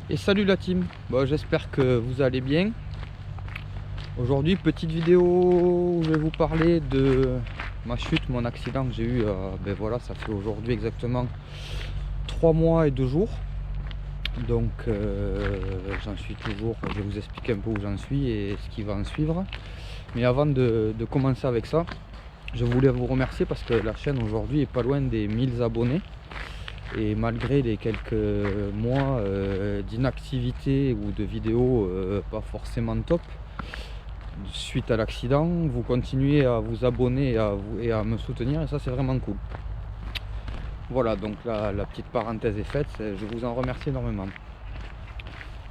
Et salut la team, bon, j'espère que vous allez bien. Aujourd'hui petite vidéo où je vais vous parler de ma chute, mon accident que j'ai eu, voilà, ça fait aujourd'hui exactement 3 mois et 2 jours. Donc j'en suis toujours, je vais vous expliquer un peu où j'en suis et ce qui va en suivre. Mais avant de commencer avec ça, je voulais vous remercier parce que la chaîne aujourd'hui est pas loin des 1000 abonnés. Et malgré les quelques mois d'inactivité ou de vidéos pas forcément top, suite à l'accident, vous continuez à vous abonner et à me soutenir, et ça c'est vraiment cool. Voilà, donc la petite parenthèse est faite, je vous en remercie énormément.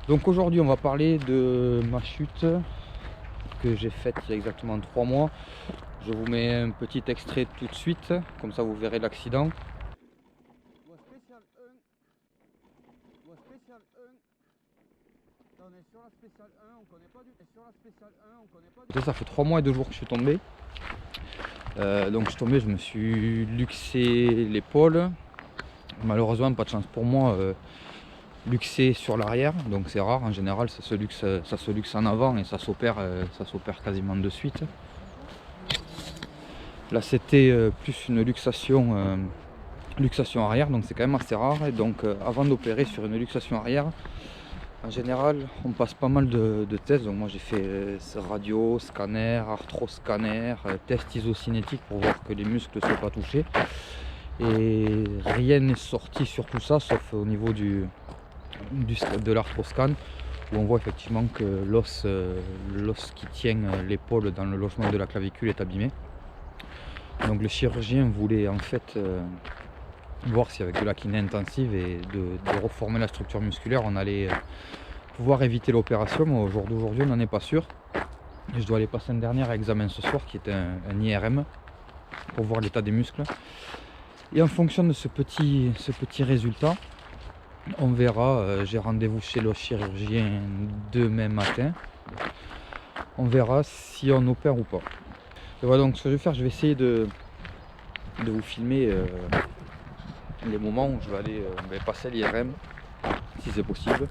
Donc aujourd'hui on va parler de ma chute que j'ai faite il y a exactement 3 mois. Je vous mets un petit extrait tout de suite, comme ça vous verrez l'accident. Spécial 1, on est sur la spéciale 1, on connaît pas du sur la spéciale 1, on connaît pas du... Ça fait 3 mois et 2 jours que je suis tombé. Donc je suis tombé, je me suis luxé l'épaule. Malheureusement, pas de chance pour moi, luxé sur l'arrière, donc c'est rare. En général, ça se luxe en avant et ça s'opère quasiment de suite. Là, c'était plus une luxation arrière, donc c'est quand même assez rare. Et donc avant d'opérer sur une luxation arrière, en général on passe pas mal de tests. Donc moi j'ai fait radio, scanner, arthroscanner, test isocinétique pour voir que les muscles ne soient pas touchés, et rien n'est sorti sur tout ça sauf au niveau de l'arthroscan, où on voit effectivement que l'os qui tient l'épaule dans le logement de la clavicule est abîmé. Donc le chirurgien voulait en fait voir si avec de la kiné intensive et de reformer la structure musculaire on allait pouvoir éviter l'opération. Mais au jour d'aujourd'hui on n'en est pas sûr. Et je dois aller passer un dernier examen ce soir qui est un IRM pour voir l'état des muscles. Et en fonction de ce petit résultat, on verra, j'ai rendez-vous chez le chirurgien demain matin. On verra si on opère ou pas. Et voilà, donc ce que je vais faire, je vais essayer de vous filmer les moments où je vais aller passer l'IRM, si c'est possible.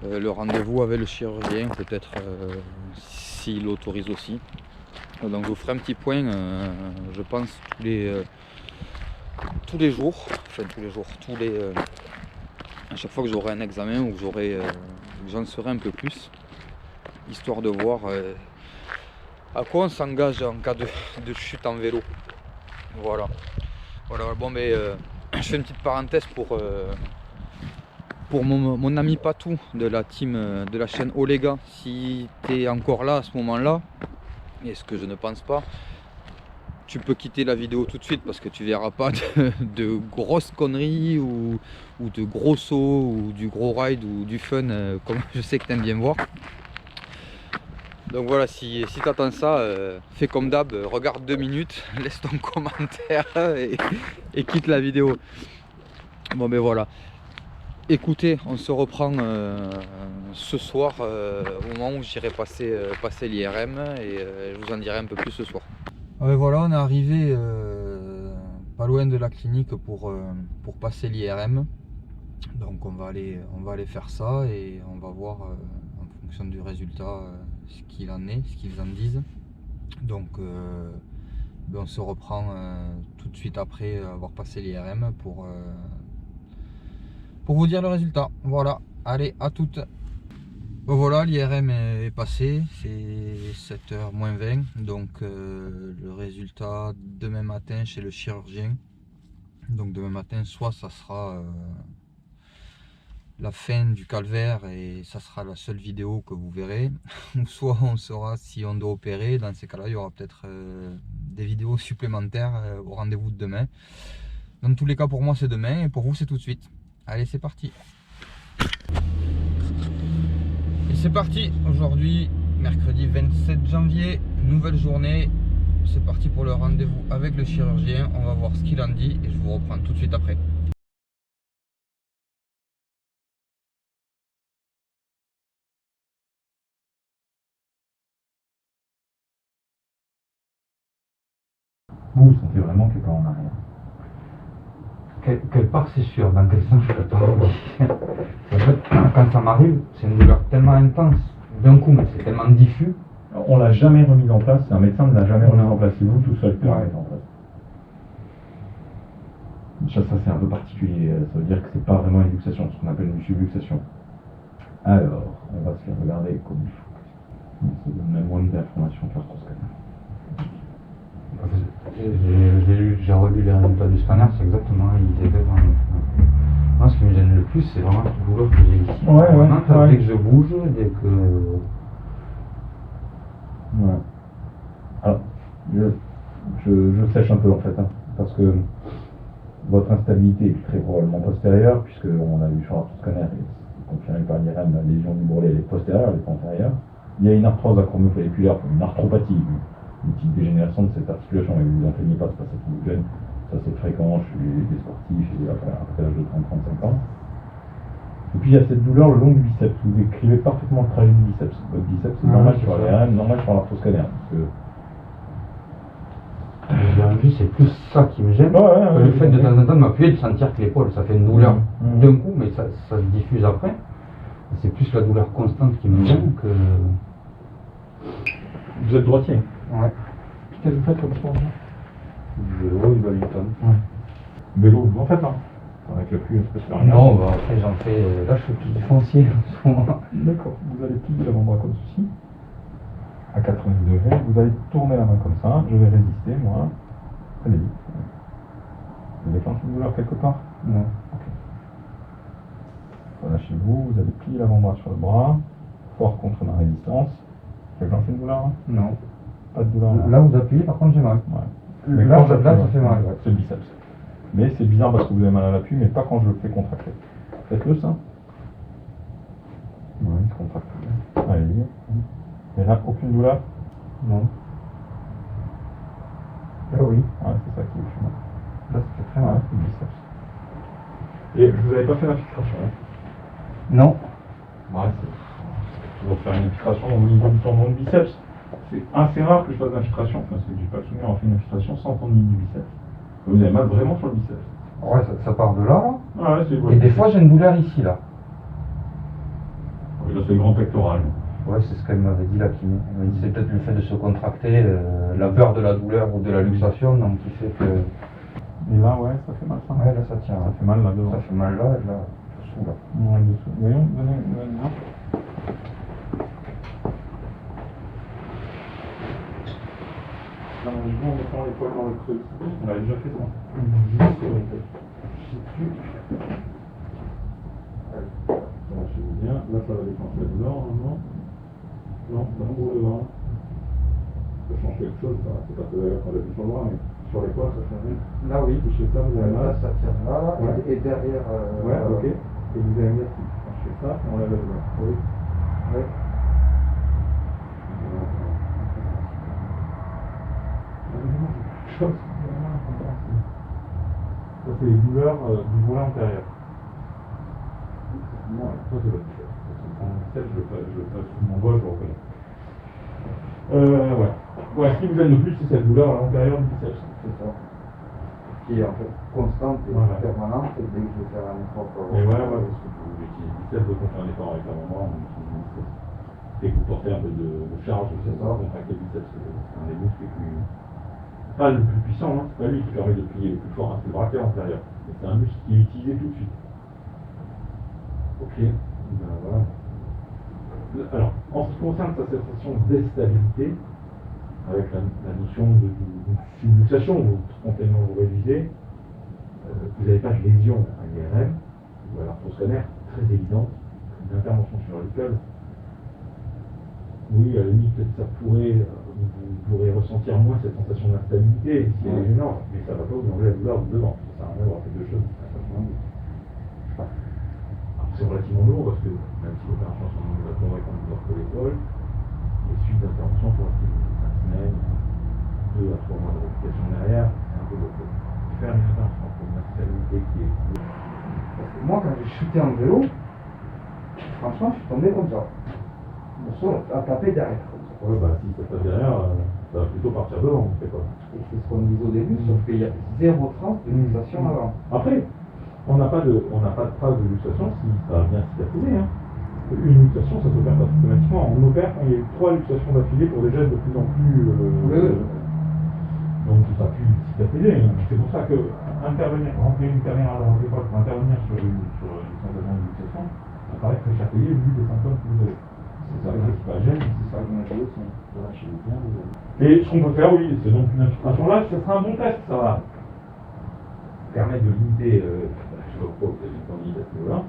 Le rendez-vous avec le chirurgien, peut-être s'il l'autorise aussi. Donc je vous ferai un petit point, je pense tous les jours, à chaque fois que j'aurai un examen ou que j'en saurai un peu plus, histoire de voir à quoi on s'engage en cas de chute en vélo. Voilà, bon, mais je fais une petite parenthèse pour mon ami Patou de la team de la chaîne Olega. Si tu es encore là à ce moment-là, et ce que je ne pense pas, tu peux quitter la vidéo tout de suite parce que tu verras pas de grosses conneries ou de gros sauts ou du gros ride ou du fun comme je sais que tu aimes bien voir. Donc voilà, si tu attends ça, fais comme d'hab, regarde 2 minutes, laisse ton commentaire et quitte la vidéo. Bon ben voilà. Écoutez, on se reprend ce soir au moment où j'irai passer l'IRM, et je vous en dirai un peu plus ce soir. Ouais, voilà, on est arrivé pas loin de la clinique pour passer l'IRM. Donc on va aller faire ça et on va voir en fonction du résultat ce qu'il en est, ce qu'ils en disent. Donc on se reprend tout de suite après avoir passé l'IRM pour vous dire le résultat. Voilà, allez, à toutes. Voilà, l'IRM est passé, c'est 7h moins 20, donc le résultat demain matin chez le chirurgien. Donc demain matin, soit ça sera la fin du calvaire et ça sera la seule vidéo que vous verrez, ou soit on saura si on doit opérer. Dans ces cas-là, il y aura peut-être des vidéos supplémentaires au rendez-vous de demain. Dans tous les cas, pour moi c'est demain et pour vous c'est tout de suite. Allez, c'est parti. Et c'est parti, aujourd'hui, mercredi 27 janvier, nouvelle journée. C'est parti pour le rendez-vous avec le chirurgien. On va voir ce qu'il en dit et je vous reprends tout de suite après. Vous sentez vraiment que pas en arrière. Quelque part, c'est sûr. Dans quel sens je peux pas vous dire. En fait, quand quand ça m'arrive, c'est une douleur tellement intense d'un coup, mais c'est tellement diffus. On l'a jamais remis en place, un médecin ne l'a jamais remis en place, c'est vous tout seul qui l'avez mis en place. Ça c'est un peu particulier, ça veut dire que c'est pas vraiment une luxation, ce qu'on appelle une subluxation. Alors, on va se faire regarder comme il faut. Ça donne même moins d'informations que l'arthroscanner. J'ai relu les résultats du scanner, c'est exactement, ils étaient dans moi, ce qui me gêne le plus, c'est vraiment cette douleur que j'ai ici. Maintenant, dès que je bouge, dès que... Ouais. Alors, je sèche un peu en fait, hein, parce que votre instabilité est très probablement postérieure, puisqu'on a vu sur l'arthroscanner, confirmé par l'IRM, la lésion du bourrelet, elle est postérieure, elle est pas antérieure. Il y a une arthrose acromiofalliculaire, une arthropathie, une petite dégénération de cette articulation, mais vous en plaignez pas, c'est pas ça qui vous gêne. Ça c'est fréquent chez les sportifs et après l'âge de 30-35 ans. Et puis il y a cette douleur le long du biceps. Vous décrivez parfaitement le trajet du biceps. Votre biceps c'est normal sur l'IRM, normal sur l'arthroscanner. J'ai vu, c'est plus ça qui me gêne. Le fait de temps en temps de m'appuyer, de sentir que l'épaule, ça fait une douleur d'un coup, mais ça se diffuse après. C'est plus la douleur constante qui me gêne que... Vous êtes droitier? Ouais. Qu'est-ce que vous faites comme sport? Vélo, du badminton. Vélo, vous en faites hein? Avec le pluie, ça se fait rien. Non, bah après j'en fais... Là je fais plus du foncier en ce moment. D'accord, vous allez plier l'avant-bras comme ceci, à 90 degrés, vous allez tourner la main comme ça, je vais résister moi. Allez-y. Vous déclenchez une douleur quelque part? Non. Ok. Voilà, chez vous, vous allez plier l'avant-bras sur le bras, fort contre ma résistance. Vous déclenchez une douleur là? Non. Pas de douleur là? Là vous appuyez, par contre j'ai mal. Ouais. Mais là, ça fait mal. Ouais. C'est le biceps. Mais c'est bizarre parce que vous avez mal à l'appui, mais pas quand je le fais contracter. Faites-le ça. Ouais, il se contracte. Allez-y. Mais là, aucune douleur? Non. Là oui. Ouais, c'est ça qui vous fait mal. Là ça fait très mal. Ouais, c'est le biceps. Et je vous avais pas fait l'infiltration, hein? Non. Ouais, c'est toujours faire une infiltration au niveau du tendon du biceps. C'est assez rare que je fasse l'infiltration, enfin c'est que j'ai pas le souvenir d'avoir fait une infiltration sans tendinite du biceps. Vous avez mal vraiment sur le biceps. Ouais, ça part de là. Ah ouais, c'est Et des fois j'ai une douleur ici là. Oui, là c'est le grand pectoral. Ouais, c'est ce qu'elle m'avait dit la kiné. Elle m'a dit c'est peut-être le fait de se contracter, la peur de la douleur ou de la luxation, donc qui fait que... Et là, ouais, ça fait mal ça. Ouais, là ça tient. Ça fait mal là devant. Ça fait mal là et là, dessous là. Ouais, dessous. Voyons, donnez là. On mettant l'épaule dans le creux. On l'avait déjà fait ça. Juste sur l'épaule. Je sais plus. Voilà, je vous bien. Là, ça va déclencher la douleur normalement. Non, ça ouvre le bras. Ça change quelque chose, ça. C'est pas que d'ailleurs quand on appuie sur le bras, mais sur l'épaule, ça change rien. Là oui. Touchez ça, vous avez mal. Là ça tient là Ouais. et derrière. Ouais, ok. Et vous avez mis ici. Quand je fais ça, on lève le bras. Oui. Ouais. Ça, c'est les douleurs du volet antérieur. Non, ça c'est votre biceps. En biceps, je le passe sous mon doigt, je le reconnais. Ouais. Ouais, ce qui vous gêne le plus, c'est cette douleur à l'intérieur du biceps. C'est ça. Qui est en fait constante et Voilà. permanente, et dès que je vais faire un effort pour Et ouais, parce que vous utilisez le biceps, donc on fait un effort avec l'avant-bras, on utilise le biceps. Dès que vous portez un peu de charge, c'est ça, on contracte le biceps, c'est un des muscles les plus... Pas le plus puissant, hein. C'est pas lui qui permet de plier le plus fort, hein. C'est le brachial antérieur. Et c'est un muscle qui est utilisé tout de suite. Ok, ben voilà. Alors, en ce qui concerne sa sensation d'instabilité, avec la notion de subluxation, où spontanément vous réduisez, vous n'avez pas de lésion à l'IRM ou à l'arthroscanner très évidente, d'intervention chirurgicale. Oui, à la limite, peut-être ça pourrait, vous pourrez ressentir moins cette sensation d'instabilité, si elle est gênante, mais ça ne va pas vous enlever la douleur de devant. Ça sert à rien d'avoir fait deux choses. Alors, c'est relativement lourd parce que, même si l'opération se va convaincre une douleur que l'épaule, les suites d'intervention pour rester 5 semaines, 2 à 3 mois de réplication derrière, c'est un peu lourd. Faire une intervention pour une instabilité qui est. Parce que moi, quand j'ai chuté en vélo, franchement, je suis tombé comme ça. Le sol a tapé derrière. Ouais, bah si ça passe derrière, ça va plutôt partir devant, c'est quoi. Et c'est ce qu'on disait au début, sauf qu'il y a zéro trace de luxation avant. Après, on n'a pas de trace de luxation si ça a bien cicatrisé. Hein. Une luxation, ça s'opère pas systématiquement. On opère quand il y a eu 3 luxations d'affilée pour des gestes de plus en plus. Donc ça a pu cicatriser. C'est pour ça que remplir une carrière à l'époque pour intervenir sur une sensation de luxation, ça paraît que chaque pays vu des symptômes que vous avez. C'est ça le principal gène, c'est ça que vous avez aussi. Et ce qu'on peut faire, oui, c'est donc une infiltration là, ce sera un bon test, ça va permettre de limiter, je sais pas pourquoi vous avez une candidate à ce niveau-là,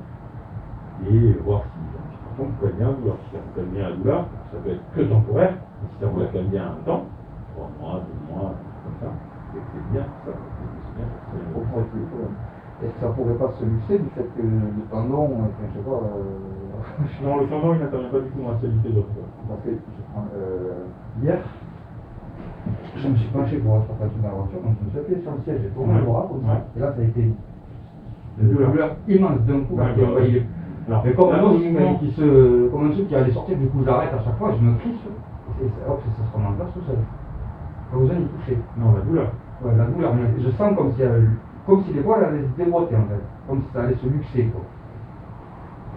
et voir si l'infiltration vous calme bien la douleur. Si ça vous calme bien la douleur, ça peut être que temporaire, mais si ça vous la calme bien un temps, 3 mois, 2 mois, comme ça, c'est bien, ça, c'est bien, c'est un gros problème. Est-ce que ça pourrait pas se luxer du fait que le tendon, je sais pas. Non, le tendon il n'intervient pas du tout dans la stabilité de votre corps. Parce que hier, je me suis penché pour rattraper la voiture, donc je me suis appuyé sur le siège, j'ai tourné le bras comme ça, et là ça a été une douleur immense d'un coup qui a envahi le. Mais comme un truc comme un truc qui allait sortir, du coup j'arrête à chaque fois, je me pousse, et hop, ça se remet en place tout seul. Pas besoin d'y toucher. Non, la douleur. Ouais, la douleur, mais je sens comme si les poils allaient se déboîter en fait, comme si ça allait se luxer quoi.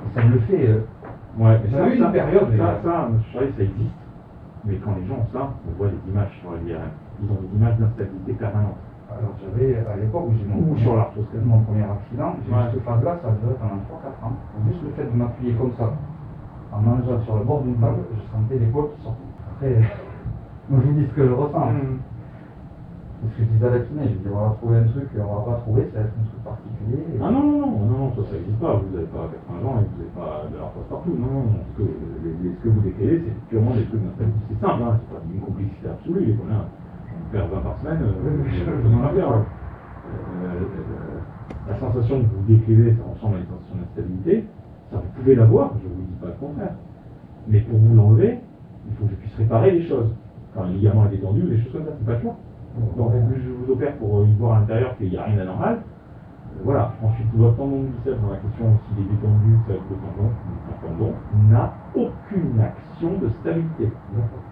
Et ça me le fait. Ouais, mais ça a eu une période. Ça existe. Mais quand les gens ont ça, on voit des images sur l'IRM. Ils ont des images d'instabilité permanente. Alors j'avais, à l'époque où j'ai mon premier accident, j'ai eu cette phase-là, ça a duré pendant 3-4 ans. Juste le fait de m'appuyer comme ça, en mangeant sur le bord d'une table, je sentais l'épaule qui sortait. Après, moi je vous dis ce que je ressens. C'est ce que je disais à la kiné, je dis on va trouver un truc, on va pas trouver, ça va être un truc particulier. Ah non, ça n'existe pas. Vous n'avez pas 80 ans et vous n'avez pas de l'arthrose partout. Non. Ce que vous décrivez, c'est purement des trucs d'instabilité. C'est simple, hein, c'est pas une complexité absolue. Les combien on perd 20 par semaine, je n'en ai rien. La sensation que vous décrivez, ça ressemble à une sensation d'instabilité. Ça, vous pouvez l'avoir, je ne vous dis pas le contraire. Mais pour vous l'enlever, il faut que je puisse réparer les choses. Quand le ligament est détendu, les choses comme ça, c'est pas le choix. Donc je vous opère pour y voir à l'intérieur qu'il n'y a rien d'anormal. Voilà. Ensuite, votre tendon de biceps, dans la question s'il est détendu, ça va être un tendon n'a aucune action de stabilité.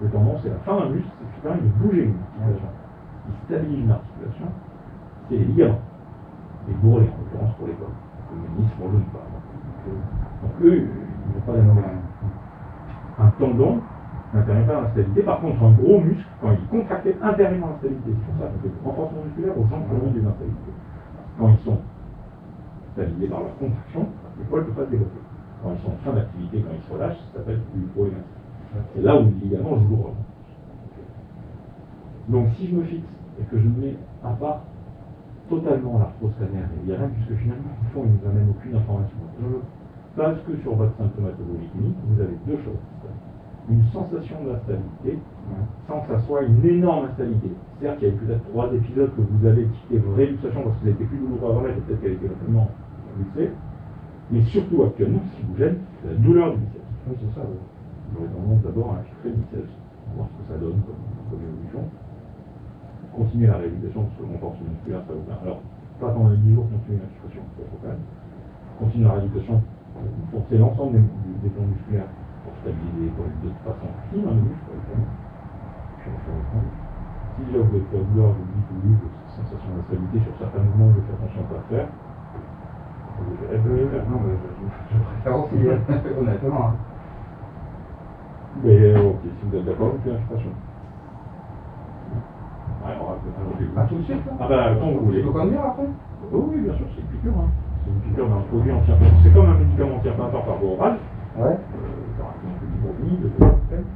Le tendon, c'est la fin d'un muscle, c'est qui permet de bouger une articulation. Il stabilise une articulation, c'est les ligaments. Les bourrelets, en l'occurrence pour l'épaule. Le ménisque pour le genou, par exemple. Donc eux, ils n'ont pas d'anormal. Un tendon n'intervient pas dans la stabilité. Par contre, un gros muscle, quand il est contracté, intervient dans la stabilité. C'est pour ça qu'on fait du renforcement musculaire aux gens qui ont des instabilités. Quand ils sont stabilisés par leur contraction, l'épaule ne peut pas se développer. Quand ils sont en fin d'activité, quand ils se relâchent, ça s'appelle du problématique. C'est là où le ligament joue le rôle. Donc si je me fixe et que je mets à part totalement l'arthrose crânienne et l'IRM, puisque finalement, au fond, ils ne nous amènent aucune information. Parce que sur votre symptomatologie clinique, vous avez deux choses. Une sensation d'instabilité, sans que ça soit une énorme instabilité. C'est-à-dire qu'il y a peut-être 3 épisodes que vous avez qui étaient vraies luxations parce que vous avez été plus douloureux avant, et peut-être qu'elle était vraiment luxée. Mais surtout actuellement, ce qui vous gêne, c'est la douleur du biceps. Oui, c'est ça. Vous aurez tendance d'abord à infiltrer le biceps, pour voir ce que ça donne comme évolution. Continuez la rééducation parce que le renforcement musculaire, ça vous plaît. Alors, pas pendant les 10 jours, continuez l'infiltration, c'est pas trop calme. Continuez la rééducation, forcez l'ensemble des plans musculaires pour stabiliser l'épaule de façon fine, le muscle, si déjà vous êtes pas douleur, vous dites oui, cette sensation d'instabilité sur certains mouvements, je fais attention à pas faire. Non, mais je préfère aussi, honnêtement. Mais ok, si vous êtes d'accord, vous faites l'infiltration. Ah, tout de suite là. Ah bah, quand vous voulez. Tu peux conduire après? Oh, oui, bien sûr, c'est une piqûre. Hein. C'est une piqûre d'un produit anti-inflammatoire. C'est comme un médicament anti-inflammatoire par voie orale. Ouais. Par exemple, l'ibuprofène,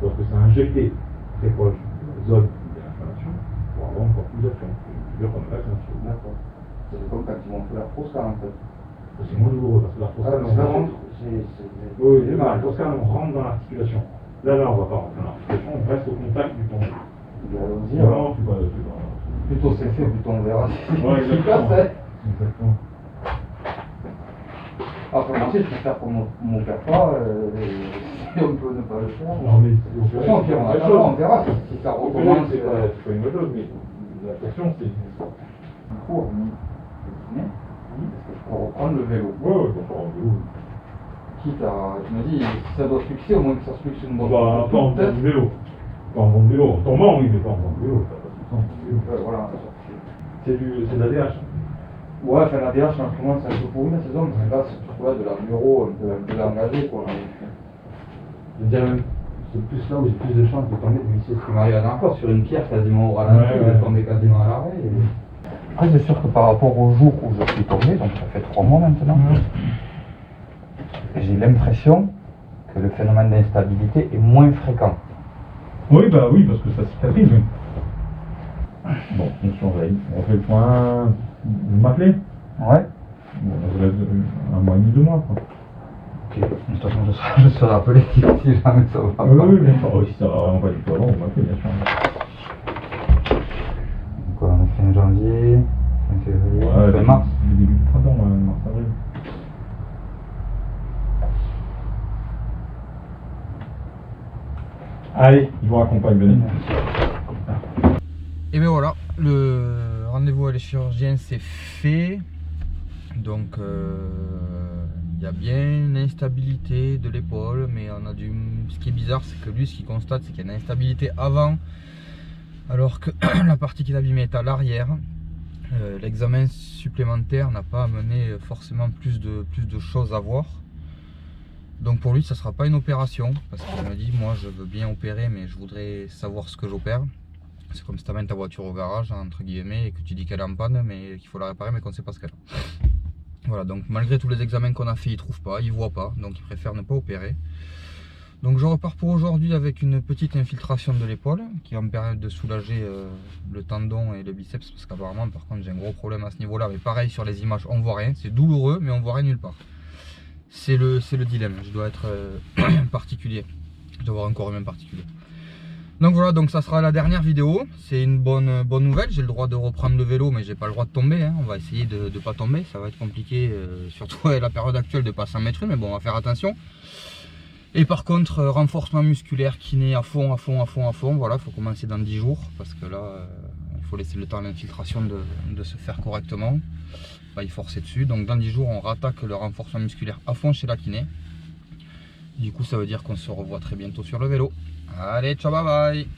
sauf que c'est injecté très proche de la zone de l'inflammation pour avoir encore plus d'action. C'est une piqûre comme ça, c'est D'accord. C'est comme quand ils vont faire l'arthrose en fait. C'est moins douloureux parce que l'arthrose oui, l'arthrose on rentre dans l'articulation. Là, on va pas rentrer dans l'articulation, on reste au contact du tendon. Non, plutôt c'est fait, plutôt on verra. Ouais, exactement. Exactement. Après, moi aussi, je préfère qu'on m'en perd pas, si on peut ne pas le faire. Non, mais on verra si ça recommence. C'est pas une bonne chose, mais la question, c'est. Un cours, parce que je peux reprendre le vélo. Ouais, on peut reprendre le vélo. Quitte à, je me dis, si ça doit se fixer, au moins que ça se fixe une bonne fois. Pas en faisant du vélo. Pas en faisant du vélo. En tombant, oui, mais pas en faisant du vélo. Voilà. C'est de la DH. Ouais, enfin la DH, en ce moment, c'est un peu pourri la saison, mais là, c'est surtout là de la bureau, un peu engagé, quoi. Je veux dire, c'est plus là où j'ai plus de chances de tomber, c'est ce qui m'arrive la dernière fois, sur une pierre quasiment au ralenti, de tomber quasiment à l'arrêt. Après, c'est sûr que par rapport au jour où je suis tombé, donc ça fait 3 mois maintenant, j'ai l'impression que le phénomène d'instabilité est moins fréquent. Oui, bah oui, parce que ça cicatrise. Bon, on surveille. On fait le point. Vous m'appelez? Ouais. Bon, ça va être 1 mois et demi, 2 mois, quoi. Ok, de toute façon, je serai appelé si jamais ça va pas. Oui, bien sûr. Si ça va vraiment pas du tout avant, vous m'appelez, bien sûr. Donc on est fin janvier, fin février, fin mars. Le début du printemps, mars, avril. Allez, je vous raccompagne, venez. Et bien voilà, le rendez-vous à les chirurgiens c'est fait. Donc il y a bien une instabilité de l'épaule, mais on a ce qui est bizarre, c'est que lui, ce qu'il constate, c'est qu'il y a une instabilité avant, alors que la partie qui est abîmée est à l'arrière. L'examen supplémentaire n'a pas amené forcément plus de choses à voir. Donc pour lui, ça ne sera pas une opération, parce qu'il me dit, moi je veux bien opérer, mais je voudrais savoir ce que j'opère. C'est comme si tu amènes ta voiture au garage, entre guillemets, et que tu dis qu'elle est en panne, mais qu'il faut la réparer, mais qu'on ne sait pas ce qu'elle a. Voilà, donc malgré tous les examens qu'on a fait, il ne trouve pas, il ne voit pas, donc il préfère ne pas opérer. Donc je repars pour aujourd'hui avec une petite infiltration de l'épaule, qui va me permettre de soulager le tendon et le biceps, parce qu'apparemment, par contre, j'ai un gros problème à ce niveau-là. Mais pareil, sur les images, on ne voit rien, c'est douloureux, mais on ne voit rien nulle part. C'est le dilemme, je dois être particulier, je dois avoir un corps humain particulier. Donc voilà, donc ça sera la dernière vidéo. C'est une bonne nouvelle, j'ai le droit de reprendre le vélo, mais j'ai pas le droit de tomber, hein. On va essayer de ne pas tomber, ça va être compliqué, surtout à la période actuelle de pas s'en mettre une, mais bon, on va faire attention. Et par contre, renforcement musculaire, kiné à fond, voilà, il faut commencer dans 10 jours, parce que là, il faut laisser le temps à l'infiltration de se faire correctement. Pas y forcer dessus, donc dans 10 jours, on rattaque le renforcement musculaire à fond chez la kiné. Du coup, ça veut dire qu'on se revoit très bientôt sur le vélo. Allez, ciao, bye bye.